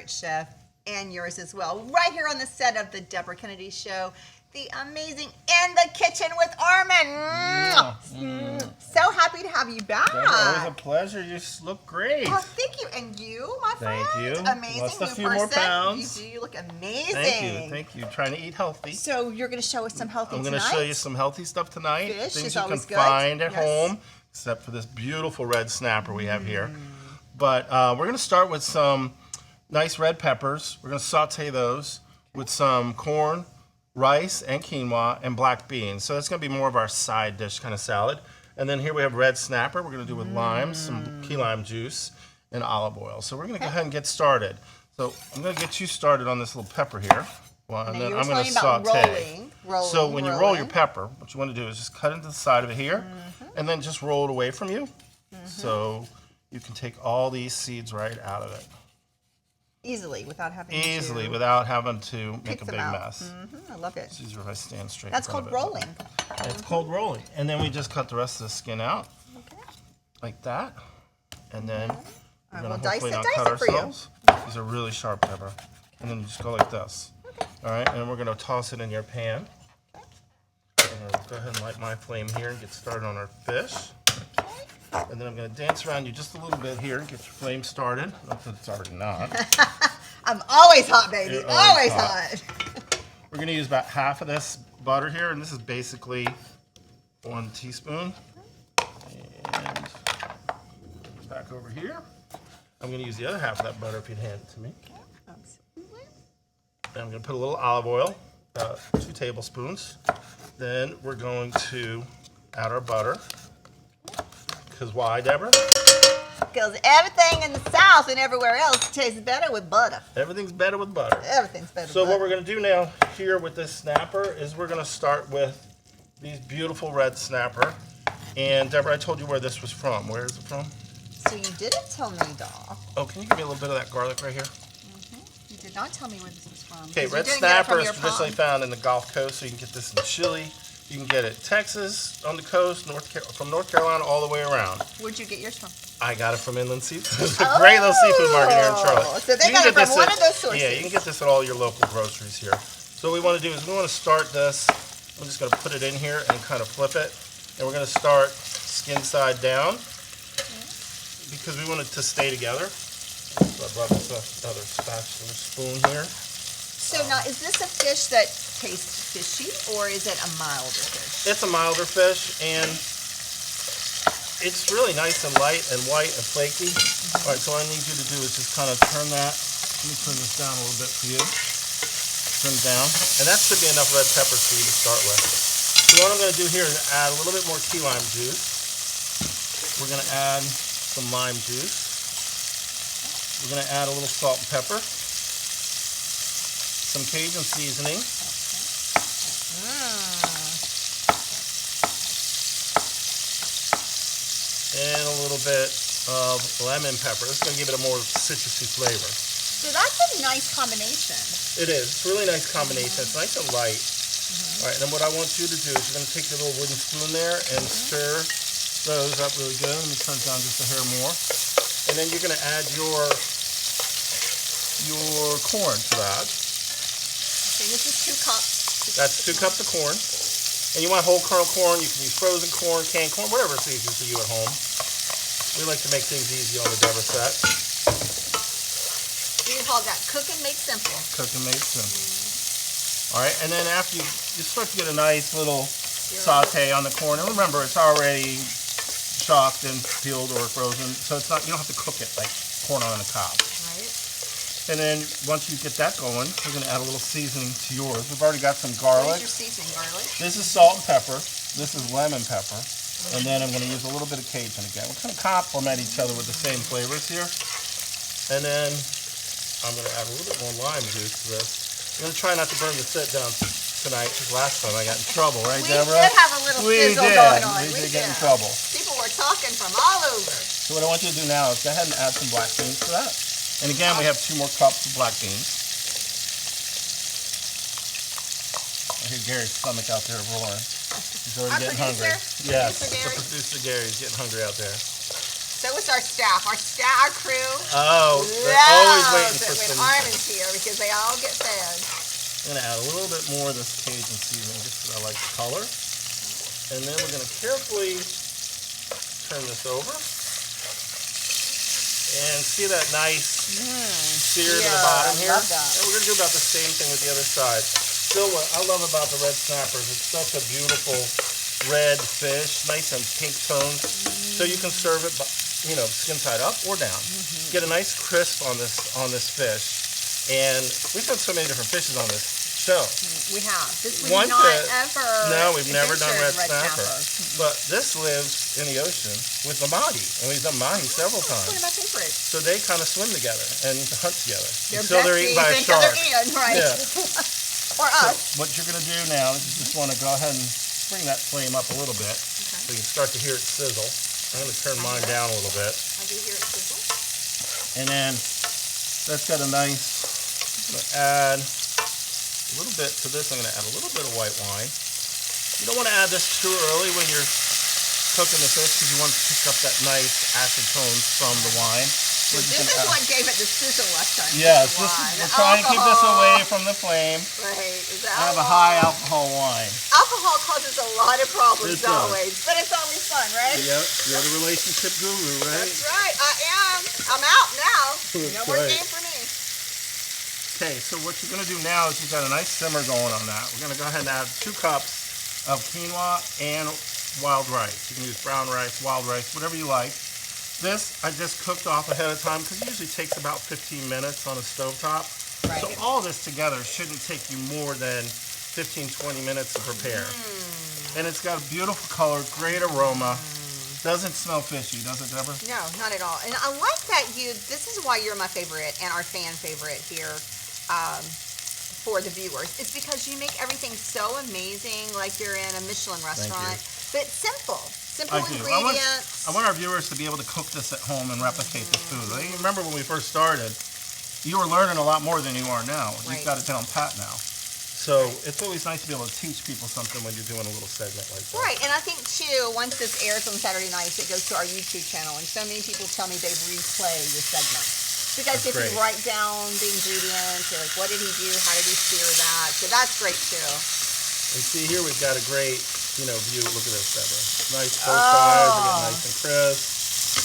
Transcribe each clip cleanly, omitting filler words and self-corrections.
favorite chef and yours as well, right here on the set of the Deborah Kennedy Show. The amazing In the Kitchen with Armin. So happy to have you back. Always a pleasure. You look great. Oh, thank you. And you, my friend. Thank you. Amazing. Lost a new few person. more pounds. You do. You look amazing. Thank you. Thank you. Trying to eat healthy. So you're going to show us some healthy I'm tonight? going to show you some healthy stuff tonight. Fish Things is you always can good. find at Yes. home, except for this beautiful red snapper we have here. But we're going to start with some nice red peppers. We're going to saute those with some corn, rice, and quinoa, and black beans. So that's going to be more of our side dish kind of salad. And then here we have red snapper. We're going to do with limes, some key lime juice, and olive oil. So we're going to go ahead and get started. So I'm going to get you started on this little pepper here. Well, and then I'm going to saute. So when you roll your pepper, what you want to do is just cut into the side of it here, and then just roll it away from you. So you can take all these seeds right out of it. Easily, without having to make a big mess. I love it. It's easier if I stand straight. That's called rolling. It's called rolling. And then we just cut the rest of the skin out, like that. And then we're going to hopefully not cut ourselves. These are really sharp pepper. And then you just go like this. All right, and then we're going to toss it in your pan. I'm going to go ahead and light my flame here and get started on our fish. And then I'm going to dance around you just a little bit here and get your flame started. Not that it's already not. I'm always hot, baby. You're Always hot. We're going to use about half of this butter here, and this is basically 1 teaspoon. And back over here. I'm going to use the other half of that butter if you'd hand it to me. Absolutely. And I'm going to put a little olive oil, about 2 tablespoons. Then we're going to add our butter. Because why, Deborah? Because everything in the South and everywhere else tastes better with butter. Everything's better with butter. Everything's better with butter. So what we're going to do now here with this snapper is we're going to start with these beautiful red snapper. And Deborah, I told you where this was from. Where is it from? So you didn't tell me, doll. Oh, can you give me a little bit of that garlic right here? You did not tell me where this was from. Okay, red snapper is traditionally found in the Gulf Coast, so you can get this in Chile. You can get it Texas, on the coast, from North Carolina, all the way around. Where'd you get yours from? I got it from Inland Seafood. It's a great little seafood market here in Charlotte. So they got it from one of those sources. Yeah, you can get this at all your local groceries here. So what we want to do is we want to start this. I'm just going to put it in here and kind of flip it. And we're going to start skin side down because we want it to stay together. So I brought this other spatula spoon here. So now, is this a fish that tastes fishy, or is it a milder fish? It's a milder fish, and it's really nice and light and white and flaky. All right, so all I need you to do is just kind of turn that. Let me turn this down a little bit for you. Turn it down. And that should be enough red pepper for you to start with. So what I'm going to do here is add a little bit more key lime juice. We're going to add some lime juice. We're going to add a little salt and pepper. Some Cajun seasoning. And a little bit of lemon pepper. It's going to give it a more citrusy flavor. So that's a nice combination. It is. It's a really nice combination. It's nice and light. All right, then what I want you to do is you're going to take your little wooden spoon there and stir those up really good. Let me turn it down just a hair more. And then you're going to add your corn to that. Okay, this is 2 cups. That's 2 cups of corn. And you want whole kernel corn, you can use frozen corn, canned corn, whatever it's easy for you at home. We like to make things easy on the Deborah set. We call that cook and make simple. Cook and make simple. All right, and then after you start to get a nice little saute on the corn. And remember, it's already chopped and peeled or frozen, so it's not, you don't have to cook it like corn on the cob. And then once you get that going, we're going to add a little seasoning to yours. We've already got some garlic. What is your seasoning, garlic? This is salt and pepper. This is lemon pepper. And then I'm going to use a little bit of Cajun again. We're going to complement each other with the same flavors here. And then I'm going to add a little bit more lime juice to this. I'm going to try not to burn the set down tonight because last time I got in trouble, right, Deborah? We did have a little sizzle going on. We did get in trouble. People were talking from all over. So what I want you to do now is go ahead and add some black beans to that. And again, we have 2 more cups of black beans. I hear Gary's stomach out there roaring. He's already getting hungry. Yes, the producer Gary's getting hungry out there. So so is our staff. Our crew. Oh, they're always waiting for when some. Armin's here because they all get fed. I'm gonna add a little bit more of this Cajun seasoning just because I like the color. And then we're gonna carefully turn this over. And see that nice sear to the bottom here? Love that. And we're gonna do about the same thing with the other side. Still, what I love about the red snappers, it's such a beautiful red fish, nice and pink toned. So you can serve it, skin side up or down. Get a nice crisp on this fish. And we've had so many different fishes on this show. We have. This we've One not that- ever. No, we've never done red snapper. snapper. But this lives in the ocean with the mahi, and we've done mahi several That's one times. of my favorites. So they kind of swim together and hunt together They're until they're eaten by a besties until shark. they're eaten, right? Yeah. Or So us. what you're going to do now is you just want to go ahead and bring that flame up a little bit so you can start to hear it sizzle. I'm going to turn mine down a little bit. I do hear it sizzle. And then that's got a nice, I'm going to add a little bit to this. I'm going to add a little bit of white wine. You don't want to add this too early when you're cooking the fish because you want to pick up that nice acid tones from the wine. So this is what gave it the sizzle last time. Yes, the wine. we're trying to keep this away from the flame. Right. Is that I have a high alcohol wine. Alcohol causes a lot of problems It does. always, but it's always fun, right? Yep, you're the relationship guru, right? That's right. I am. I'm out now. No more right. game for me. Okay, so what you're going to do now is you've got a nice simmer going on that. We're going to go ahead and add 2 cups of quinoa and wild rice. You can use brown rice, wild rice, whatever you like. This I just cooked off ahead of time because it usually takes about 15 minutes on a stovetop. Right. So all this together shouldn't take you more than 15-20 minutes to prepare. And it's got a beautiful color, great aroma. Doesn't smell fishy, does it, Deborah? No, not at all. And I like that this is why you're my favorite and our fan favorite here for the viewers. It's because you make everything so amazing, like you're in a Michelin restaurant, but simple. Simple ingredients. I want our viewers to be able to cook this at home and replicate this food. I remember when we first started, you were learning a lot more than you are now. Right. You've got it down pat now. So it's always nice to be able to teach people something when you're doing a little segment like that. Right, and I think too, once this airs on Saturday nights, it goes to our YouTube channel, and so many people tell me they replay your segment. Because That's if great. you write down the ingredients, you're like, what did he do? How did he sear that? So that's great too. And see here we've got a great, view. Look at this, Deborah. Nice both sides. We're getting nice and crisp.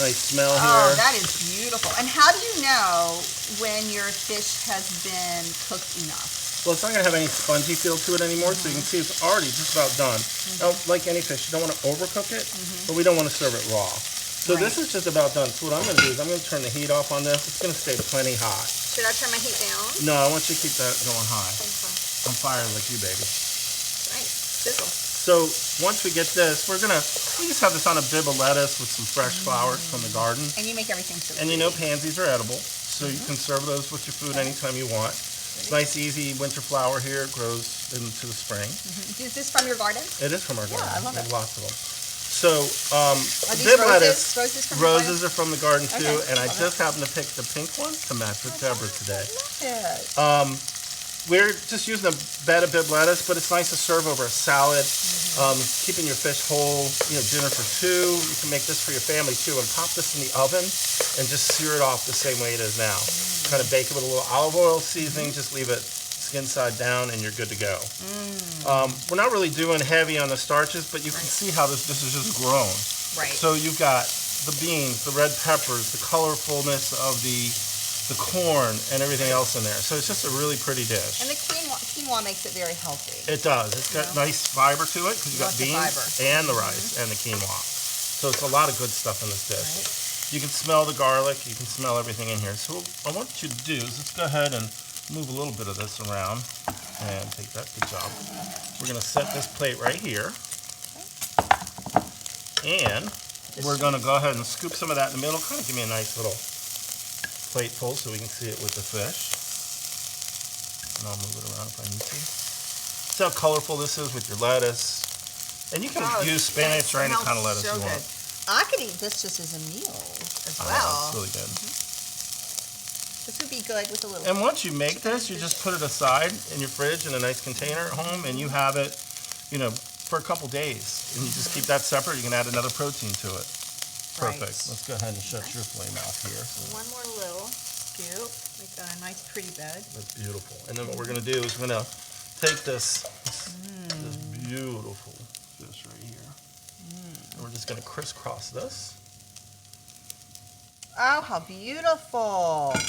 Nice smell here. Oh, that is beautiful. And how do you know when your fish has been cooked enough? Well, it's not going to have any spongy feel to it anymore, so you can see it's already just about done. Now, like any fish, you don't want to overcook it, but we don't want to serve it raw. So this is just about done. So what I'm going to do is I'm going to turn the heat off on this. It's going to stay plenty hot. Should I turn my heat down? No, I want you to keep that going high. Okay. I'm fired like you, baby. Right. Sizzle. So once we get this, we just have this on a bib of lettuce with some fresh flowers from the garden. And you make everything so And easy. pansies are edible, so you can serve those with your food anytime you want. Nice, easy winter flower here. It grows into the spring. Is this from your garden? It is from our garden. I love We have it. lots of them. So, Are these bib roses? lettuce, Roses from your garden? roses are from the garden too, Okay, and I love just happened to pick the pink one to match with Deborah today. Love it. We're just using a bed of bib lettuce, but it's nice to serve over a salad. Keeping your fish whole, dinner for 2. You can make this for your family too, and pop this in the oven and just sear it off the same way it is now. Kind of bake it with a little olive oil seasoning. Just leave it skin side down, and you're good to go. We're not really doing heavy on the starches, but you can see how this is just grown. Right. So you've got the beans, the red peppers, the colorfulness of the corn, and everything else in there. So it's just a really pretty dish. And the quinoa makes it very healthy. It does. It's got nice fiber to it because you've got Lots of beans fiber. and the rice and the quinoa. So it's a lot of good stuff in this dish. You can smell the garlic. You can smell everything in here. So what I want you to do is let's go ahead and move a little bit of this around and take that. Good job. We're going to set this plate right here. And we're going to go ahead and scoop some of that in the middle. Kind of give me a nice little plateful so we can see it with the fish. And I'll move it around if I need to. See how colorful this is with your lettuce. And you can use spinach or any kind of lettuce you want. I could eat this just as a meal as well. It's really good. This would be good with a little. And once you make this, you just put it aside in your fridge in a nice container at home, and you have it, for a couple days. And you just keep that separate. You can add another protein to it. Perfect. Right. Let's go ahead and shut your flame off here. One more little scoop. Make that a nice pretty bed. That's beautiful. And then what we're going to do is we're going to take this beautiful fish right here. And we're just going to crisscross this. Oh, how beautiful. And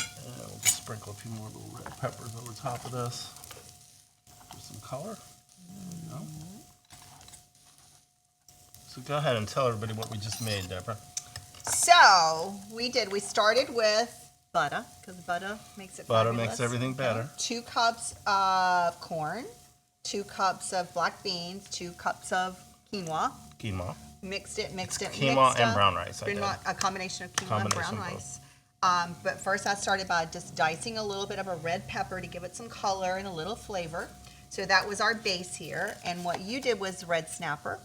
we'll just sprinkle a few more little red peppers over top of this. For some color. There we go. So go ahead and tell everybody what we just made, Deborah. So we started with butter, because butter makes it Butter fabulous. makes everything better. 2 cups of corn, 2 cups of black beans, 2 cups of quinoa. Quinoa. Mixed it. Quinoa and brown rice. A combination of quinoa and brown rice. But first I started by just dicing a little bit of a red pepper to give it some color and a little flavor. So that was our base here. And what you did was red snapper.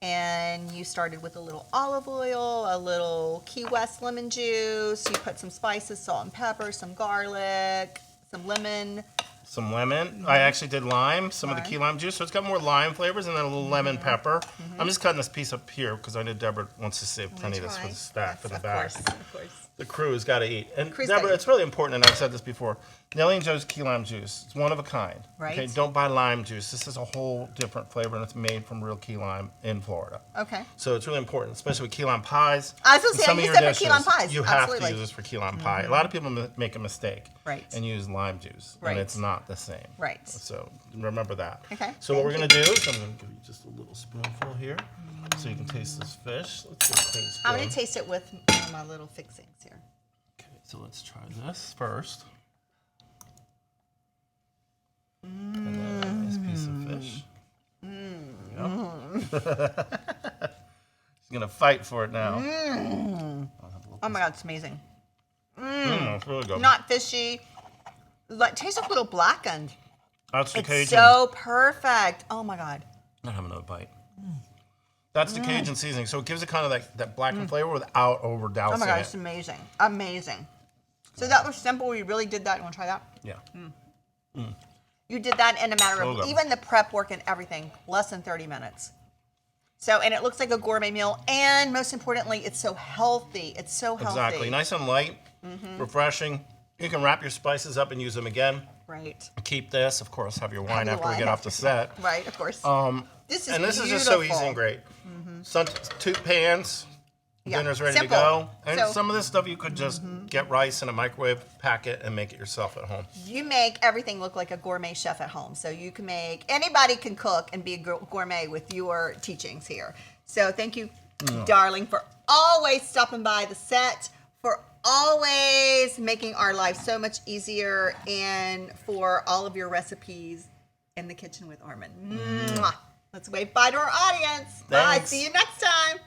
And you started with a little olive oil, a little Key West lemon juice. You put some spices, salt and pepper, some garlic, some lemon. Some lemon. I actually did lime, some of the key lime juice, so it's got more lime flavors, and then a little lemon pepper. I'm just cutting this piece up here because I know Deborah wants to save plenty of this for the staff in the back. Of course. The crew has got to eat. And Crew's Deborah, gotta it's really important, and I've said this before, Nellie and Joe's key lime juice, it's one of a kind. Right. Okay, don't buy lime juice. This is a whole different flavor, and it's made from real key lime in Florida. Okay. So it's really important, especially with key lime pies. I was going to and say, some I of use your that for key lime dishes, pies. You have Absolutely. to use this for key lime pie. A lot of people make a mistake Right. and use lime juice, Right. and it's not the same. Right. So remember that. Okay, So what we're thank going to do is I'm going to give you just a little spoonful here so you can taste this fish. Let's get a clean spoon. I'm going to taste it with my little fixings here. Okay, so let's try this first. And then a nice piece of fish. There we go. He's going to fight for it now. Oh my God, it's amazing. It's really good. Not fishy. Like, tastes a little blackened. That's the It's Cajun. so perfect. Oh my God. I have another bite. That's the Cajun seasoning. So it gives it kind of that blackened flavor without over dousing Oh my God, it. it's amazing. Amazing. So that was simple. You really did that. You want to try that? Yeah. You did that in a matter So of, good. even the prep work and everything, less than 30 minutes. So, and it looks like a gourmet meal. And most importantly, it's so healthy. It's so healthy. Exactly. Nice and light, refreshing. You can wrap your spices up and use them again. Right. Keep this. Of course, have your wine your after we wine get off the set. Right, of course. This is And this beautiful. is just so easy and great. Two pans, Yeah, dinner's ready simple. to go. And So- some of this stuff you could just get rice in a microwave, pack it, and make it yourself at home. You make everything look like a gourmet chef at home. So you can make, anybody can cook and be a gourmet with your teachings here. So thank you, darling, for always stopping by the set, for always making our life so much easier, and for all of your recipes in the kitchen with Armin. Mwah. Let's wave bye to our audience. Bye. Thanks. See you next time.